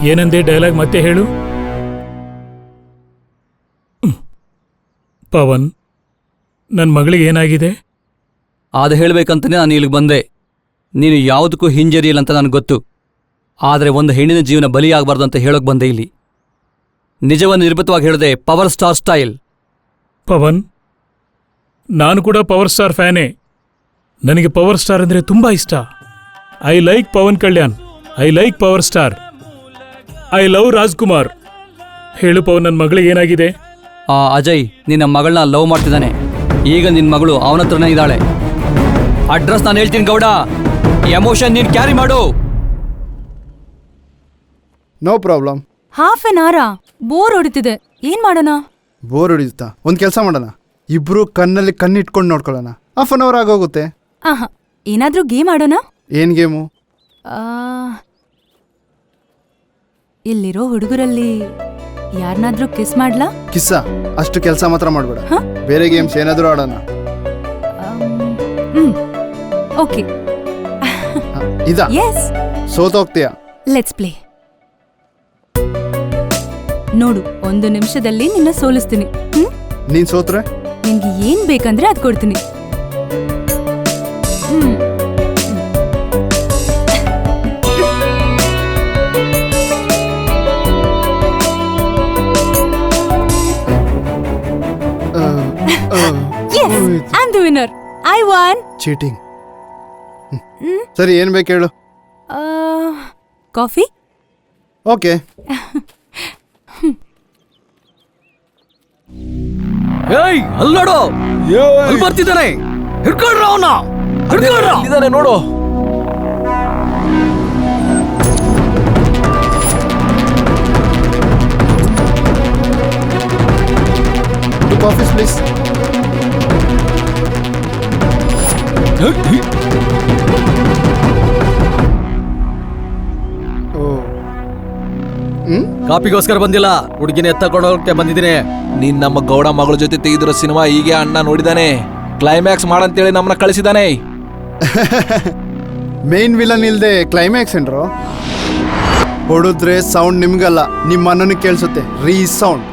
ಏನಂದೆ ಡೈಲಾಗ್ ಮತ್ತೆ ಹೇಳು. ಪವನ್, ನನ್ನ ಮಗಳಿಗೆ ಏನಾಗಿದೆ? ಅದು ಹೇಳಬೇಕಂತಲೇ ನಾನು ಇಲ್ಲಿಗೆ ಬಂದೆ. ನೀನು ಯಾವುದಕ್ಕೂ ಹಿಂಜರಿಯಿಲ್ಲ ಅಂತ ನನಗೆ ಗೊತ್ತು. ಆದರೆ ಒಂದು ಹೆಣ್ಣಿನ ಜೀವನ ಬಲಿಯಾಗಬಾರ್ದು ಅಂತ ಹೇಳೋಕೆ ಬಂದೆ ಇಲ್ಲಿ. ನಿಜವನ್ನು ನಿರ್ಭೀತವಾಗಿ ಹೇಳಿದೆ, ಪವರ್ ಸ್ಟಾರ್ ಸ್ಟೈಲ್. ಪವನ್, ನಾನು ಕೂಡ ಪವರ್ ಸ್ಟಾರ್ ಫ್ಯಾನೇ. ನನಗೆ ಪವರ್ ಸ್ಟಾರ್ ಅಂದರೆ ತುಂಬ ಇಷ್ಟ. I like Pavan Kalyan, I like power star, I love Rajkumar. ಹೇಳು ಪವನ್, ನನ್ನ ಮಗಳಿಗೆ ಏನಾಗಿದೆ? ಅಜಯ್ ನಿನ್ನ ಮಗಳನ್ನ ಲವ್ ಮಾಡ್ತಿದ್ದಾನೆ. ಈಗ ನಿನ್ನ ಮಗಳು ಅವನ ಹತ್ರನೇ ಇದ್ದಾಳೆ. ಅಡ್ರೆಸ್ ನಾನು ಹೇಳ್ತೀನಿ ಗೌಡ, ಎಮೋಷನ್ ನೀನು ಕ್ಯಾರಿ ಮಾಡು. No problem. ಹಾಫ್ ಅನ್ ಅವರಾ? ಬೋರ್ ಹೊಡಿತಿದೆ, ಏನ್ ಮಾಡೋಣ? ಬೋರ್ ಹೊಡಿಯುತ್ತಾ? ಒಂದು ಕೆಲಸ ಮಾಡೋಣ, ಇಬ್ರು ಕಣ್ಣಲ್ಲಿ ಕಣ್ಣಿಟ್ಕೊಂಡು ನೋಡ್ಕೊಳ್ಳೋಣ. ಹಾಫ್ ಅನ್ ಅವರ್ ಆಗೋಗುತ್ತೆ. ಆಹಾ, ಏನಾದ್ರೂ ಗೇಮ್ ಆಡೋಣ? ಏನ್ ಗೇಮು? ಇಲ್ಲಿರೋ ಹುಡುಗರಲ್ಲಿ ಯಾರನ್ನಾದ್ರೂ ಕಿಸ್ ಮಾಡ್ಲಾ? ಕಿಸ್ಸ? ಅಷ್ಟು ಕೆಲಸ ಮಾತ್ರ ಮಾಡ್ಬೇಡ. ಬೇರೆ ಗೇಮ್ಸ್ ಏನಾದ್ರೂ ಆಡೋಣ. ಓಕೆ. ಇದಾ? ಎಸ್. ಸೋತೋಗ್ತೀಯಾ? Let's play. ನೋಡು, 1 ನಿಮಿಷದಲ್ಲಿ ನಿನ್ನ ಸೋಲಿಸ್ತೀನಿ. ನೀನ್ ಸೋತ್ರೆ ನಿನ್ಗೆ ಏನ್ ಬೇಕಂದ್ರೆ ಅದ್ ಕೊಡ್ತೀನಿ. Yes, I'm the winner. I won. Cheating. ಸರಿ, ಏನ್ ಬೇಕು ಹೇಳು. ಕಾಫಿ? ಓಕೆ. ಏಯ್, ಅಲ್ಲಿ ನೋಡು, ಅಲ್ಲಿ ಬರ್ತಿದ್ದಾನೆ. ಹಿಡ್ಕೊಳ್ರ ಅವನ, ಹಿಡ್ಕೊಳ್ರ ನೋಡು. Coffees please. ಕಾಪಿಗೋಸ್ಕರ ಬಂದಿಲ್ಲ, ಹುಡುಗಿನ ಎತ್ತಕೊಂಡು ಹೋಗಕ್ಕೆ ಬಂದಿದ್ದೀನಿ. ನೀನ್ ನಮ್ಮ ಗೌಡ ಮಗಳ ಜೊತೆ ತೆಗೆದಿರೋ ಸಿನಿಮಾ ಹೀಗೆ ಅಣ್ಣ ನೋಡಿದಾನೆ. ಕ್ಲೈಮ್ಯಾಕ್ಸ್ ಮಾಡಂತೇಳಿ ನಮ್ಮನ್ನ ಕಳಿಸಿದಾನೆ. ಮೇನ್ ವಿಲನ್ ಇಲ್ದೆ ಕ್ಲೈಮ್ಯಾಕ್ಸ್ ಏನ್ರೋ? ಹೊಡಿದ್ರೆ ಸೌಂಡ್ ನಿಮ್ಗಲ್ಲ, ನಿಮ್ಮ ಅಣ್ಣನಿಗೆ ಕೇಳಿಸುತ್ತೆ. ರೀ ಸೌಂಡ್.